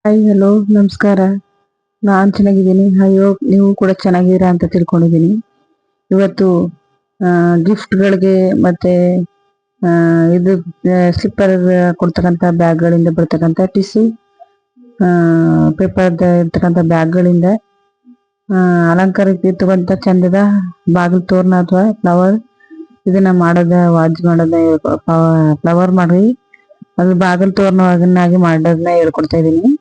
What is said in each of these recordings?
Hi hello ನಮಸ್ಕಾರ. ನಾನ್ ಚೆನ್ನಾಗಿದ್ದೀನಿ. ಅಯ್ಯೋ ನೀವು ಕೂಡ ಚೆನ್ನಾಗಿದ್ದೀರಾ ಅಂತ ತಿಳ್ಕೊಂಡಿದ್ದೀನಿ. ಇವತ್ತು ಗಿಫ್ಟ್ಗಳಿಗೆ ಮತ್ತೆ ಇದು ಸ್ಲಿಪ್ಪರ್ ಕೊಡ್ತಕ್ಕಂಥ ಬ್ಯಾಗ್ಗಳಿಂದ ಬರ್ತಕ್ಕಂಥ ಟಿಶ್ಯೂ ಪೇಪರ್ ಇರ್ತಕ್ಕಂಥ ಬ್ಯಾಗ್ಗಳಿಂದ ಅಲಂಕಾರಕ್ಕೆ ಇರ್ತಕ್ಕಂಥ ಚಂದದ ಬಾಗಿಲು ತೋರಣ ಅಥವಾ ಫ್ಲವರ್ ಇದನ್ನ ವಾಜ್ ಮಾಡೋದ ಫ್ಲವರ್ ಮಾಡಿ ಅದು ಬಾಗಿಲು ತೋರಣವನ್ನಾಗಿ ಮಾಡೋದನ್ನ ಹೇಳ್ಕೊಡ್ತಾ ಇದ್ದೀನಿ.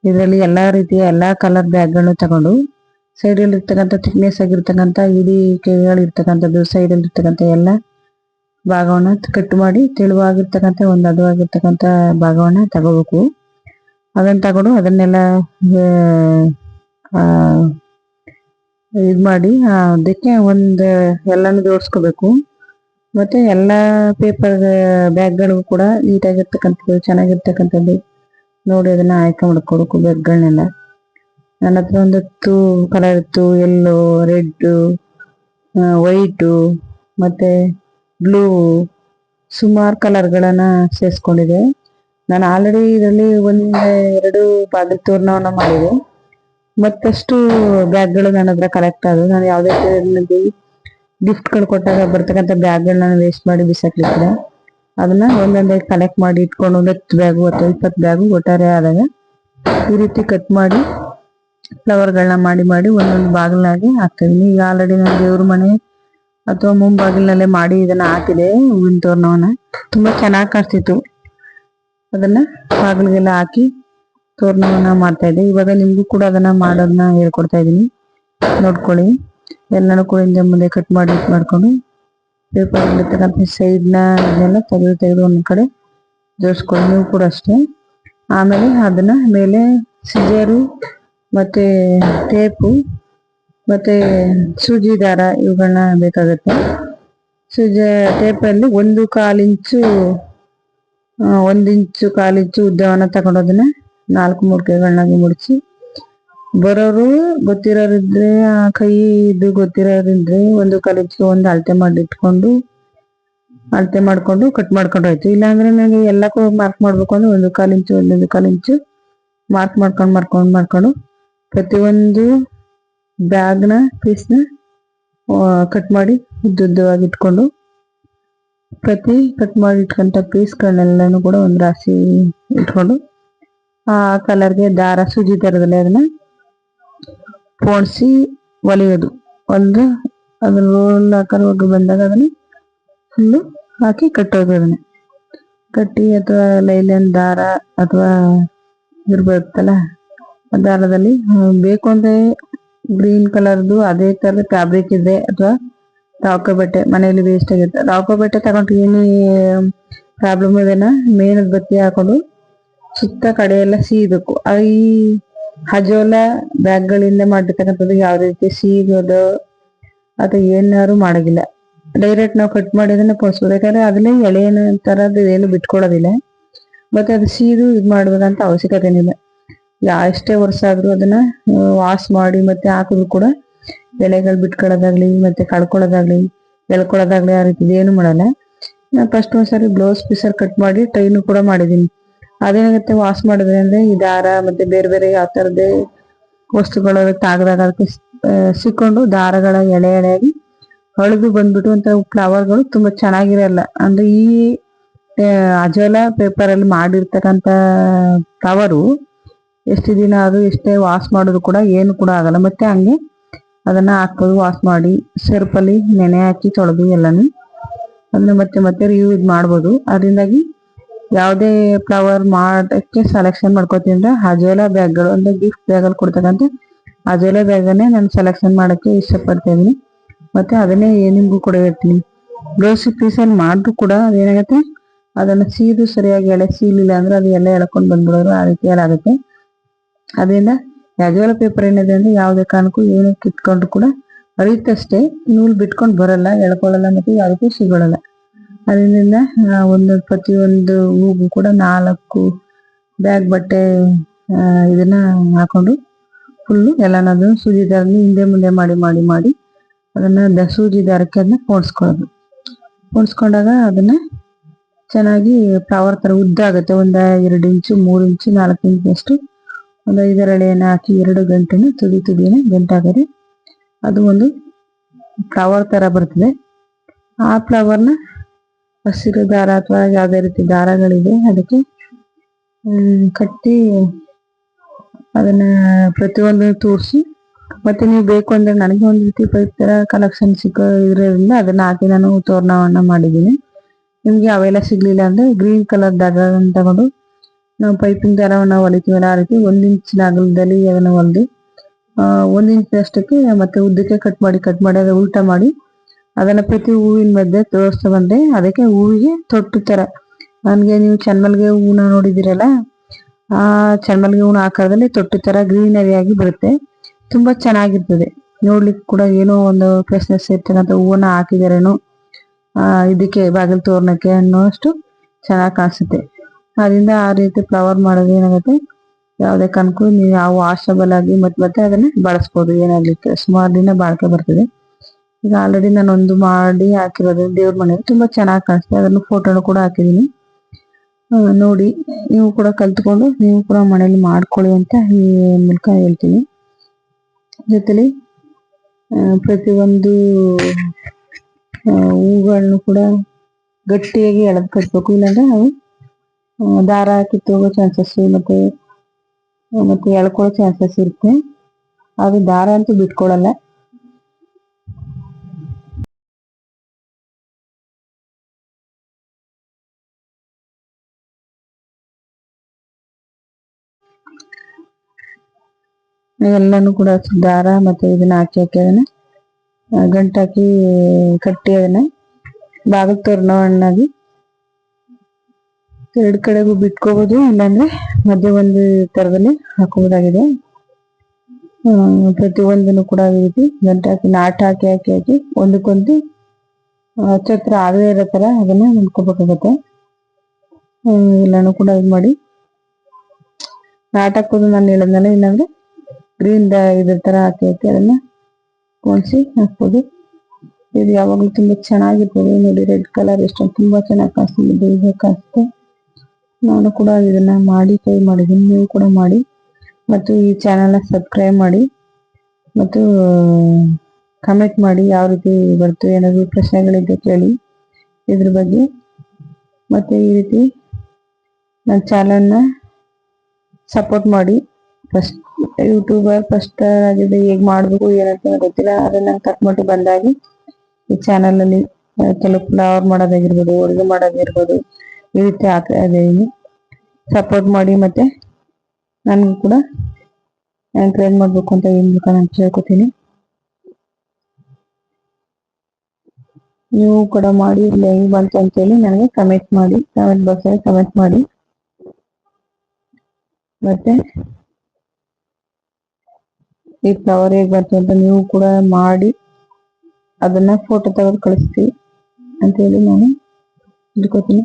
ಇದರಲ್ಲಿ ಎಲ್ಲಾ ರೀತಿಯ ಎಲ್ಲಾ ಕಲರ್ ಬ್ಯಾಗ್ಗಳನ್ನು ತಗೊಂಡು ಸೈಡ್ ಅಲ್ಲಿ ಇರ್ತಕ್ಕಂಥ ಥಿಕ್ನೆಸ್ ಆಗಿರ್ತಕ್ಕಂಥ ಇಡೀ ಕೈಗಳಿರ್ತಕ್ಕಂಥದ್ದು ಸೈಡ್ ಅಲ್ಲಿ ಇರ್ತಕ್ಕಂಥ ಎಲ್ಲ ಭಾಗವನ್ನ ಕಟ್ ಮಾಡಿ ತೆಳುವಾಗಿರ್ತಕ್ಕಂಥ ಒಂದು ಹದವಾಗಿರ್ತಕ್ಕಂಥ ಭಾಗವನ್ನ ತಗೋಬೇಕು. ಅದನ್ನ ತಗೊಂಡು ಅದನ್ನೆಲ್ಲ ಇದ್ ಮಾಡಿ ಅದಕ್ಕೆ ಒಂದು ಎಲ್ಲಾನು ಜೋಡಿಸ್ಕೋಬೇಕು. ಮತ್ತೆ ಎಲ್ಲಾ ಪೇಪರ್ ಬ್ಯಾಗ್ಗಳು ಕೂಡ ನೀಟಾಗಿರ್ತಕ್ಕಂಥದ್ದು ಚೆನ್ನಾಗಿರ್ತಕ್ಕಂಥದ್ದು ನೋಡಿ ಅದನ್ನ ಆಯ್ಕೆ ಮಾಡ್ಕೊಬೇಕು ಬ್ಯಾಗ್ಗಳನ್ನೆಲ್ಲ. ನನ್ನ ಹತ್ರ ಒಂದು ಕಲರ್ ಇತ್ತು, ಯೆಲ್ಲೋ, ರೆಡ್, ವೈಟು ಮತ್ತೆ ಬ್ಲೂ ಸುಮಾರು ಕಲರ್ಗಳನ್ನ ಸೇರಿಸ್ಕೊಂಡಿದೆ. ನಾನು ಆಲ್ರೆಡಿ ಇದರಲ್ಲಿ ಎರಡು ಬಾಗಿಲು ತೋರಣವನ್ನ ಮಾಡಿದೆ. ಮತ್ತಷ್ಟು ಬ್ಯಾಗ್ಗಳು ನನ್ನ ಹತ್ರ ಕಲೆಕ್ಟ್ ಆದವು. ನಾನು ಯಾವುದೇ ಗಿಫ್ಟ್ಗಳು ಕೊಟ್ಟಾಗ ಬರ್ತಕ್ಕಂಥ ಬ್ಯಾಗ್ಗಳನ್ನ ವೇಸ್ಟ್ ಮಾಡಿ ಬಿಸಾಕ್ಲಿಕ್ಕಿಲ್ಲ. ಅದನ್ನ ಒಂದೊಂದೇ ಕಲೆಕ್ಟ್ ಮಾಡಿ ಇಟ್ಕೊಂಡು 10 ಬ್ಯಾಗು ಅಥವಾ 20 ಬ್ಯಾಗು ಒಟ್ಟಾರೆ ಆದಾಗ ಈ ರೀತಿ ಕಟ್ ಮಾಡಿ ಫ್ಲವರ್ಗಳನ್ನ ಮಾಡಿ ಮಾಡಿ ಒಂದೊಂದು ಬಾಗಿಲಾಗಿ ಹಾಕ್ತಿದ್ದೀನಿ. ಈಗ ಆಲ್ರೆಡಿ ನಾನು ದೇವ್ರ ಮನೆ ಅಥವಾ ಮುಂಬಾಗಿಲಿನಲ್ಲೇ ಮಾಡಿ ಇದನ್ನ ಹಾಕಿದೆ. ಹೂವಿನ ತೋರಣವನ್ನ ತುಂಬಾ ಚೆನ್ನಾಗಿ ಕಾಣಿಸ್ತಿತ್ತು. ಅದನ್ನ ಬಾಗಿಲಿಗೆಲ್ಲ ಹಾಕಿ ತೋರಣವನ್ನ ಮಾಡ್ತಾ ಇದ್ದೆ. ಇವಾಗ ನಿಮ್ಗೂ ಕೂಡ ಅದನ್ನ ಮಾಡೋದನ್ನ ಹೇಳ್ಕೊಡ್ತಾ ಇದ್ದೀನಿ, ನೋಡ್ಕೊಳ್ಳಿ. ಎಲ್ಲಾನು ಕೂಡ ಹಿಂದೆ ಮುಂದೆ ಕಟ್ ಮಾಡಿ ಮಾಡ್ಕೊಂಡು ಪೇಪರ್ ಇರ್ತಕ್ಕಂಥ ಸೈಡ್ನ ಇದನ್ನೆಲ್ಲ ತೆಗೆದು ಒಂದ್ ಕಡೆ ಜೋಡಿಸ್ಕೊಳ್ಳಿ. ನೀವು ಕೂಡ ಅಷ್ಟೇ. ಆಮೇಲೆ ಅದನ್ನ ಮೇಲೆ ಸಿಜರು ಮತ್ತೆ ಟೇಪು ಮತ್ತೆ ಸೂಜಿ ದಾರ ಇವುಗಳನ್ನ ಬೇಕಾಗುತ್ತೆ. ಟೇಪಲ್ಲಿ 1 ಇಂಚು 1 ಇಂಚು ಉದ್ದವನ್ನ ತಗೊಂಡೋದನ್ನ 4 ಮೂರ್ಕೆಗಳನ್ನಾಗಿ ಮುಡಿಸಿ, ಬರೋರು ಗೊತ್ತಿರೋರಿದ್ರೆ ಕೈ ಇದು ಗೊತ್ತಿರೋರಿದ್ರೆ 1 ಇಂಚು ಒಂದು ಅಳತೆ ಮಾಡ್ಕೊಂಡು ಕಟ್ ಮಾಡ್ಕೊಂಡು ಹೋಯ್ತು. ಇಲ್ಲಾಂದ್ರೆ ನನಗೆ ಎಲ್ಲಕ್ಕೂ ಮಾರ್ಕ್ ಮಾಡ್ಬೇಕು ಅಂದ್ರೆ 1 ಇಂಚು ಮಾರ್ಕ್ ಮಾಡ್ಕೊಂಡು ಪ್ರತಿಯೊಂದು ಬ್ಯಾಗ್ನ ಪೀಸ್ನ ಕಟ್ ಮಾಡಿ ಉದ್ದವಾಗಿ ಇಟ್ಕೊಂಡು ಪ್ರತಿ ಕಟ್ ಮಾಡಿ ಇಟ್ಕೊಂತ ಪೀಸ್ಗಳನ್ನೆಲ್ಲನೂ ಕೂಡ ಒಂದು ರಾಶಿ ಇಟ್ಕೊಂಡು ಆ ಕಲರ್ಗೆ ದಾರ ಸೂಜಿ ದಾರದಲ್ಲಿ ಅದನ್ನ ಪೋಣಿಸಿ ಹೊಲಿಯೋದು. ಅದ್ರ ರೋಲ್ ಆಕಾರ ಬಂದಾಗ ಅದನ್ನ ಫುಲ್ಲು ಹಾಕಿ ಕಟ್ಟೋದು. ಅದನ್ನ ಕಟ್ಟಿ ಅಥವಾ ಲೈಲನ್ ದಾರ ಅಥವಾ ಇರ್ಬೇಕಲ್ಲ ಆ ದಾರದಲ್ಲಿ ಬೇಕು ಅಂದ್ರೆ ಗ್ರೀನ್ ಕಲರ್ದು ಅದೇ ತರ ಫ್ಯಾಬ್ರಿಕ್ ಇದೆ ಅಥವಾ ರಾಕೋ ಬಟ್ಟೆ ಮನೆಯಲ್ಲಿ ವೇಸ್ಟ್ ಆಗಿರುತ್ತೆ. ರಾಕೋ ಬಟ್ಟೆ ತಗೊಂಡು ಏನು ಪ್ರಾಬ್ಲಮ್ ಇದೆನಾ ಮೇಣದ ಬತ್ತಿ ಹಾಕೊಂಡು ಸುತ್ತ ಕಡೆ ಎಲ್ಲ ಸೀಬೇಕು. ಈ ಹಜೋಲ ಬ್ಯಾಗ್ಗಳಿಂದ ಮಾಡಿರ್ತಕ್ಕಂಥದ್ದು ಯಾವುದೇ ರೀತಿ ಸೀಗೋದು ಅಥವಾ ಏನಾರು ಮಾಡೋದಿಲ್ಲ. ಡೈರೆಕ್ಟ್ ನಾವು ಕಟ್ ಮಾಡಿ ಅದನ್ನ ಪೋಣಿಸ್ಬೋದು. ಯಾಕಂದ್ರೆ ಅದನ್ನೇ ಎಳೆನ ತರದ್ದು ಏನು ಬಿಟ್ಕೊಳ್ಳೋದಿಲ್ಲ. ಮತ್ತೆ ಅದು ಸೀದು ಇದು ಮಾಡ್ಬೇಕಂತ ಅವಶ್ಯಕತೆ ಏನಿಲ್ಲ. ಎಷ್ಟೇ ವರ್ಷ ಆದ್ರೂ ಅದನ್ನ ವಾಶ್ ಮಾಡಿ ಮತ್ತೆ ಹಾಕಿದ್ರು ಕೂಡ ಎಳೆಗಳು ಬಿಟ್ಕೊಳ್ಳೋದಾಗ್ಲಿ ಮತ್ತೆ ಕಳ್ಕೊಳ್ಳೋದಾಗ್ಲಿ ಎಳ್ಕೊಳ್ಳೋದಾಗ್ಲಿ ಆ ರೀತಿ ಏನು ಮಾಡಲ್ಲ. ನಾನು ಫಸ್ಟ್ ಒಂದ್ಸರಿ ಬ್ಲೌಸ್ ಪೀಸರ್ ಕಟ್ ಮಾಡಿ ಟ್ರೈನು ಕೂಡ ಮಾಡಿದೀನಿ. ಅದೇನಾಗುತ್ತೆ ವಾಶ್ ಮಾಡಿದ್ರೆ ಅಂದ್ರೆ ಈ ದಾರ ಮತ್ತೆ ಬೇರೆ ಬೇರೆ ಯಾವ ತರದೇ ವಸ್ತುಗಳು ತಾಗದಾಗ ಅದಕ್ಕೆ ಸಿಕ್ಕೊಂಡು ದಾರಗಳ ಎಳೆಯಾಗಿ ಹಳದು ಬಂದ್ಬಿಟ್ಟು ಅಂತ ಫ್ಲವರ್ಗಳು ತುಂಬಾ ಚೆನ್ನಾಗಿರಲ್ಲ. ಅಂದ್ರೆ ಈ ಅಜೋಲ ಪೇಪರ್ ಅಲ್ಲಿ ಮಾಡಿರ್ತಕ್ಕಂಥ ಫ್ಲವರು ಎಷ್ಟು ದಿನ ಅದು ಎಷ್ಟೇ ವಾಶ್ ಮಾಡೋದು ಕೂಡ ಏನು ಕೂಡ ಆಗಲ್ಲ. ಮತ್ತೆ ಹಂಗೆ ಅದನ್ನ ಹಾಕೋದು ವಾಶ್ ಮಾಡಿ ಸರ್ಪಲ್ಲಿ ನೆನೆ ಹಾಕಿ ತೊಳೆದು ಎಲ್ಲಾನು ಅದನ್ನ ಮತ್ತೆ ರಿಯೂಸ್ ಮಾಡ್ಬೋದು. ಅದರಿಂದಾಗಿ ಯಾವುದೇ ಫ್ಲವರ್ ಮಾಡಕ್ಕೆ ಸೆಲೆಕ್ಷನ್ ಮಾಡ್ಕೋತೀನಿ ಅಂದ್ರೆ ಅಜೋಲಾ ಬ್ಯಾಗ್ಗಳು ಅಂದ್ರೆ ಗಿಫ್ಟ್ ಬ್ಯಾಗಲ್ಲಿ ಕೊಡ್ತಕ್ಕಂಥ ಅಜೋಲಾ ಬ್ಯಾಗನ್ನೇ ನಾನು ಸೆಲೆಕ್ಷನ್ ಮಾಡಕ್ಕೆ ಇಷ್ಟಪಡ್ತಾ ಇದೀನಿ. ಮತ್ತೆ ಅದನ್ನೇ ನಿಮ್ಗೂ ಕೂಡ ಹೇಳ್ತೀನಿ. ಬ್ಲೌಸ್ ಪೀಸಲ್ಲಿ ಮಾಡಿದ್ರು ಕೂಡ ಅದೇನಾಗುತ್ತೆ ಅದನ್ನ ಸೀದು ಸರಿಯಾಗಿ ಎಳೆ ಸೀಲಿಲ್ಲ ಅಂದ್ರೆ ಅದು ಎಲ್ಲ ಎಳ್ಕೊಂಡು ಬಂದ್ಬಿಡೋರು ಆ ರೀತಿಯಲ್ಲಿ ಆಗುತ್ತೆ. ಅದರಿಂದ ಅಜೋಲಾ ಪೇಪರ್ ಏನಿದೆ ಅಂದ್ರೆ ಯಾವುದೇ ಕಾರಣಕ್ಕೂ ಏನಕ್ಕೆ ಕಿತ್ಕೊಂಡ್ರು ಕೂಡ ಅರಿತಷ್ಟೇ ನೂಲ್ ಬಿಟ್ಕೊಂಡು ಬರಲ್ಲ, ಎಳ್ಕೊಳ್ಳಲ್ಲ ಮತ್ತೆ ಯಾವುದಕ್ಕೂ ಸಿಗೊಳ್ಳಲ್ಲ. ಅದರಿಂದ ಪ್ರತಿಯೊಂದು ಹೂಗೂ ಕೂಡ 4 ಬ್ಯಾಗ್ ಬಟ್ಟೆ ಇದನ್ನ ಹಾಕೊಂಡು ಫುಲ್ಲು ಎಲ್ಲಾನದು ಸೂಜಿ ದಾರನ ಹಿಂದೆ ಮುಂದೆ ಮಾಡಿ ಅದನ್ನ ಸೂಜಿ ದಾರಕ್ಕೆ ಅದನ್ನ ಪೋಣಿಸ್ಕೊಂಡಾಗ ಅದನ್ನ ಚೆನ್ನಾಗಿ ಫ್ಲವರ್ ತರ ಉದ್ದ ಆಗುತ್ತೆ. 1, 2 ಇಂಚು 3 ಇಂಚು 4 ಇಂಚಷ್ಟು ಒಂದು 5 ಎಳೆಯನ್ನು ಹಾಕಿ 2 ಗಂಟೆನ ತುದಿನ ಗಂಟಾದರೆ ಅದು ಒಂದು ಫ್ಲವರ್ ತರ ಬರ್ತದೆ. ಆ ಫ್ಲವರ್ನ ಹಸಿರು ದಾರ ಅಥವಾ ಯಾವುದೇ ರೀತಿ ದಾರಗಳಿದೆ ಅದಕ್ಕೆ ಕಟ್ಟಿ ಅದನ್ನ ಪ್ರತಿಯೊಂದು ತೋರಿಸಿ, ಮತ್ತೆ ನೀವು ಬೇಕು ಅಂದ್ರೆ ನನಗೆ ಒಂದು ರೀತಿ ಪೈಪ್ ತರ ಕಲೆಕ್ಷನ್ ಇರೋದ್ರಿಂದ ಅದನ್ನ ಹಾಕಿ ನಾನು ತೋರಣವನ್ನ ಮಾಡಿದ್ದೀನಿ. ನಿಮ್ಗೆ ಅವೆಲ್ಲ ಸಿಗ್ಲಿಲ್ಲ ಅಂದ್ರೆ ಗ್ರೀನ್ ಕಲರ್ ದಾರವನ್ನು ತಗೊಂಡು ನಾವು ಪೈಪಿಂಗ್ ದಾರವನ್ನ ಹೊಲಿತೀವಲ್ಲ ಆ ರೀತಿ 1 ಇಂಚಿನ ಅಗಲದಲ್ಲಿ ಅದನ್ನ ಹೊಲಿದು 1 ಇಂಚ್ ಅಷ್ಟಕ್ಕೆ ಮತ್ತೆ ಉದ್ದಕ್ಕೆ ಕಟ್ ಮಾಡಿ ಅದನ್ನ ಉಲ್ಟಾ ಮಾಡಿ ಅದನ್ನ ಪ್ರತಿ ಹೂವಿನ ಮಧ್ಯೆ ತೋರಿಸ್ತಾ ಬಂದ್ರೆ ಅದಕ್ಕೆ ಹೂವಿಗೆ ತೊಟ್ಟು ತರ, ನನ್ಗೆ ನೀವು ಚನ್ಮಲ್ಗೆ ಹೂವನ್ನ ನೋಡಿದಿರಲ್ಲ, ಆ ಚನ್ಮಲ್ಗೆ ಹೂವಿನ ಆಕಾರದಲ್ಲಿ ತೊಟ್ಟು ತರ ಗ್ರೀನರಿ ಆಗಿ ಬರುತ್ತೆ. ತುಂಬಾ ಚೆನ್ನಾಗಿರ್ತದೆ ನೋಡ್ಲಿಕ್ಕೆ ಕೂಡ. ಏನೋ ಒಂದು ಫ್ರೆಶ್ನೆಸ್ ಇರ್ತಕ್ಕಂಥ ಹೂವನ್ನ ಹಾಕಿದಾರೇನೋ ಇದಕ್ಕೆ ಬಾಗಿಲು ತೋರಣಕ್ಕೆ ಅನ್ನೋಷ್ಟು ಚೆನ್ನಾಗಿ ಕಾಣಿಸುತ್ತೆ. ಅದರಿಂದ ಆ ರೀತಿ ಫ್ಲವರ್ ಮಾಡೋದು ಏನಾಗುತ್ತೆ, ಯಾವುದೇ ಕಾರಣಕ್ಕೂ ನೀವು ಯಾವ ವಾಷಬಲ್ ಆಗಿ ಮತ್ತೆ ಅದನ್ನ ಬಳಸ್ಬೋದು. ಏನಾಗ್ಲಿಕ್ಕೆ ಸುಮಾರು ದಿನ ಬಾಳಿಕೆ ಬರ್ತದೆ. ಈಗ ಆಲ್ರೆಡಿ ನಾನು ಒಂದು ಮಾಡಿ ಹಾಕಿರೋದು ದೇವ್ರ ಮನೆಯಲ್ಲಿ ತುಂಬಾ ಚೆನ್ನಾಗಿ ಕಾಣಿಸ್ತದೆ. ಅದನ್ನು ಫೋಟೋನು ಕೂಡ ಹಾಕಿದೀನಿ, ನೋಡಿ ನೀವು ಕೂಡ ಕಲ್ತ್ಕೊಂಡು ನೀವು ಕೂಡ ಮನೇಲಿ ಮಾಡ್ಕೊಳ್ಳಿ ಅಂತ ಈ ಮೂಲಕ ಹೇಳ್ತೀನಿ. ಜೊತೆಲಿ ಪ್ರತಿಯೊಂದು ಹೂಗಳನ್ನು ಕೂಡ ಗಟ್ಟಿಯಾಗಿ ಎಳೆದು ಕಟ್ಬೇಕು, ಇಲ್ಲಾಂದ್ರೆ ಅವು ದಾರ ಕಿತ್ತೋಗೋ ಚಾನ್ಸಸ್ ಮತ್ತೆ ಎಳ್ಕೊಳ್ಳೋ ಚಾನ್ಸಸ್ ಇರುತ್ತೆ. ಅದು ದಾರ ಅಂತೂ ಬಿಟ್ಕೊಳಲ್ಲ. ಎಲ್ಲಾನು ಕೂಡ ದಾರ ಮತ್ತೆ ಇದನ್ನ ಹಾಕಿ ಅದನ್ನ ಗಂಟಾಕಿ ಕಟ್ಟಿ ಅದನ್ನ ಬಾಗಿಲು ತೋರಣವನ್ನಾಗಿ 2 ಕಡೆಗೂ ಬಿಟ್ಕೋಬಹುದು, ಇಲ್ಲಾಂದ್ರೆ ಮಧ್ಯೆ ಒಂದು ತರದಲ್ಲಿ ಹಾಕೋಬಹುದಾಗಿದೆ. ಪ್ರತಿಯೊಂದನ್ನು ಕೂಡ ಈ ರೀತಿ ಗಂಟಾಕಿ ನಾಟ್ ಹಾಕಿ ಒಂದಕ್ಕೊಂದು ಹತ್ರ ಆಗದೆ ಇರೋ ತರ ಅದನ್ನ ನಿಂತ್ಕೋಬೇಕಾಗತ್ತೆ. ಎಲ್ಲಾನು ಕೂಡ ಇದು ಮಾಡಿ ನಾಟ್ ಹಾಕೋದು ನಾನು ಹೇಳಿದ್ನಲ್ಲ, ಇಲ್ಲಾಂದ್ರೆ ಗ್ರೀನ್ ಇದ್ರ ತರ ಹಾಕಿ ಅದನ್ನ ಕೊಣಿಸಿ ಹಾಕ್ಬೋದು. ಇದು ಯಾವಾಗ್ಲೂ ತುಂಬಾ ಚೆನ್ನಾಗಿರ್ತದೆ. ನೋಡಿ ರೆಡ್ ಕಲರ್ ಎಷ್ಟು ತುಂಬಾ ಚೆನ್ನಾಗಿ ಕಾಣಿಸುತ್ತೆ. ನಾನು ಕೂಡ ಇದನ್ನ ಮಾಡಿ ಟ್ರೈ ಮಾಡಿದ್ದೀನಿ, ನೀವು ಕೂಡ ಮಾಡಿ. ಮತ್ತು ಈ ಚಾನೆಲ್ನ ಸಬ್ಸ್ಕ್ರೈಬ್ ಮಾಡಿ ಮತ್ತು ಕಮೆಂಟ್ ಮಾಡಿ ಯಾವ ರೀತಿ ಬರ್ತದೆ, ಏನಾದ್ರು ಪ್ರಶ್ನೆಗಳಿದ್ದರೆ ಕೇಳಿ ಇದ್ರ ಬಗ್ಗೆ. ಮತ್ತೆ ಈ ರೀತಿ ನನ್ನ ಚಾನೆಲ್ನ ಸಪೋರ್ಟ್ ಮಾಡಿ. ಫಸ್ಟ್ ಯೂಟ್ಯೂಬರ್ ಫಸ್ಟ್ ಆಗಿದೆ, ಹೇಗೆ ಮಾಡಬೇಕು ಏನಂತ ಗೊತ್ತಿಲ್ಲ. ಅದನ್ನ ಕಟ್ ಮಾಡಿ ಬಂದಾಗಿ ಈ ಚಾನಲ್ ಅಲ್ಲಿ ಕೆಲವು ಫ್ಲವರ್ ಮಾಡೋದಾಗಿರ್ಬೋದು, ಅಡುಗೆ ಮಾಡೋದಿರ್ಬೋದು, ಈ ರೀತಿ ಹಾಕ್ತಾ ಇದ್ದೀನಿ. ಸಪೋರ್ಟ್ ಮಾಡಿ ಮತ್ತೆ ನನಗೂ ಕೂಡ ಎಂಕರೇಜ್ ಮಾಡಬೇಕು ಅಂತ ಈ ಮೂಲಕ ನಾನು ಕೇಳ್ಕೊತೀನಿ. ನೀವು ಕೂಡ ಮಾಡಿ ಹೇಗೆ ಬಂತು ಅಂತೇಳಿ ನನಗೆ ಕಮೆಂಟ್ ಮಾಡಿ, ಕಮೆಂಟ್ ಬಾಕ್ಸ್ ಅಲ್ಲಿ ಕಮೆಂಟ್ ಮಾಡಿ. ಮತ್ತೆ ಈ ಫ್ಲವರ್ ಹೇಗೆ ಬಂತು ಅಂತ ನೀವು ಕೂಡ ಮಾಡಿ ಅದನ್ನ ಫೋಟೋ ತೆಗೆದು ಕಳಿಸ್ತೀವಿ ಅಂತೇಳಿ ನಾನು ಇಟ್ಕೋತೀನಿ.